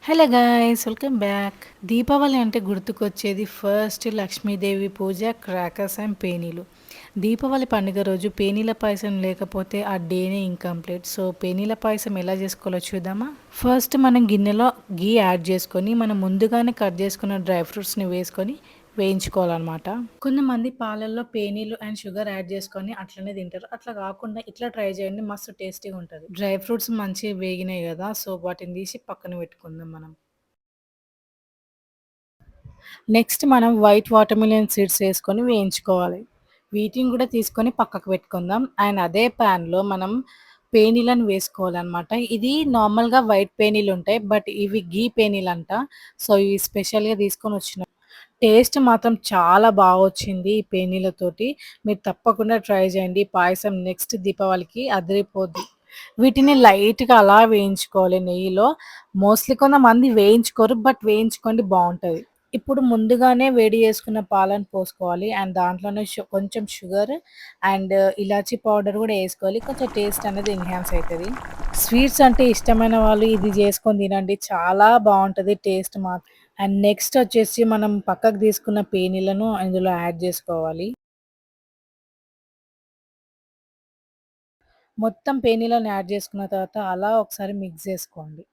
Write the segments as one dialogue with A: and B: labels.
A: Hello guys, welcome back. Deepavali అంటే గుర్తుకొచ్చేది first Lakshmidevi puja, crackers and పేనీలు. దీపావళి పండుగ రోజు పేనీల పాయసం లేకపోతే ఆ డేనే ఇంకంప్లీట్. సో పేనీల పాయసం ఎలా చేసుకోవాలో చూద్దామా. ఫస్ట్ మనం గిన్నెలో గీ యాడ్ చేసుకొని మనం ముందుగానే కట్ చేసుకున్న డ్రై ఫ్రూట్స్ని వేసుకొని వేయించుకోవాలన్నమాట. కొంతమంది పాలల్లో పేనీలు అండ్ షుగర్ యాడ్ చేసుకొని అట్లనే తింటారు. అట్లా కాకుండా ఇట్లా ట్రై చేయండి, మస్తు టేస్టీగా ఉంటుంది. డ్రై ఫ్రూట్స్ మంచిగా వేగినాయి కదా, సో వాటిని తీసి పక్కన పెట్టుకుందాం మనం. నెక్స్ట్ మనం వైట్ వాటర్ మిలన్ సీడ్స్ వేసుకొని వేయించుకోవాలి. వీటిని కూడా తీసుకొని పక్కకు పెట్టుకుందాం. అండ్ అదే ప్యాన్లో మనం పేనీలను వేసుకోవాలన్నమాట. ఇది నార్మల్గా వైట్ పేనీలు ఉంటాయి, బట్ ఇవి గీ పేనీలు అంట. సో ఇవి స్పెషల్గా తీసుకొని వచ్చిన టేస్ట్ మాత్రం చాలా బాగా వచ్చింది ఈ పేనీలతోటి. మీరు తప్పకుండా ట్రై చేయండి. పాయసం నెక్స్ట్ దీపావళికి అదిరిపోద్ది. వీటిని లైట్గా అలా వేయించుకోవాలి నెయ్యిలో. మోస్ట్లీ కొంతమంది వేయించుకోరు, బట్ వేయించుకోండి, బాగుంటుంది. ఇప్పుడు ముందుగానే వేడి చేసుకున్న పాలను పోసుకోవాలి అండ్ దాంట్లోనే కొంచెం షుగర్ అండ్ ఇలాచీ పౌడర్ కూడా వేసుకోవాలి. కొంచెం టేస్ట్ అనేది ఎన్హాన్స్ అవుతుంది. స్వీట్స్ అంటే ఇష్టమైన వాళ్ళు ఇది చేసుకొని తినండి, చాలా బాగుంటుంది టేస్ట్ మాత్రం. అండ్ నెక్స్ట్ వచ్చేసి మనం పక్కకు తీసుకున్న పేనీలను ఇందులో యాడ్ చేసుకోవాలి. మొత్తం పేనీలను యాడ్ చేసుకున్న తర్వాత అలా ఒకసారి మిక్స్ చేసుకోండి.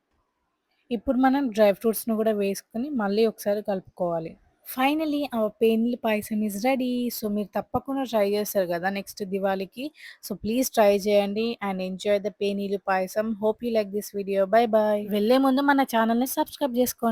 A: ఇప్పుడు మనం డ్రై ఫ్రూట్స్‌ని కూడా వేసుకొని మళ్ళీ ఒకసారి కలుపుకోవాలి. ఫైనలీ అవర్ పేనీల పాయసం ఈస్ రెడీ. సో మీరు తప్పకుండా ట్రై చేస్తారు కదా నెక్స్ట్ దివాళీకి. సో ప్లీజ్ ట్రై చేయండి అండ్ ఎంజాయ్ ద పేనీలు payasam. Hope you like this video. Bye bye. వెళ్ళే ముందు మన ఛానల్‌ని సబ్స్క్రైబ్ చేసుకోండి.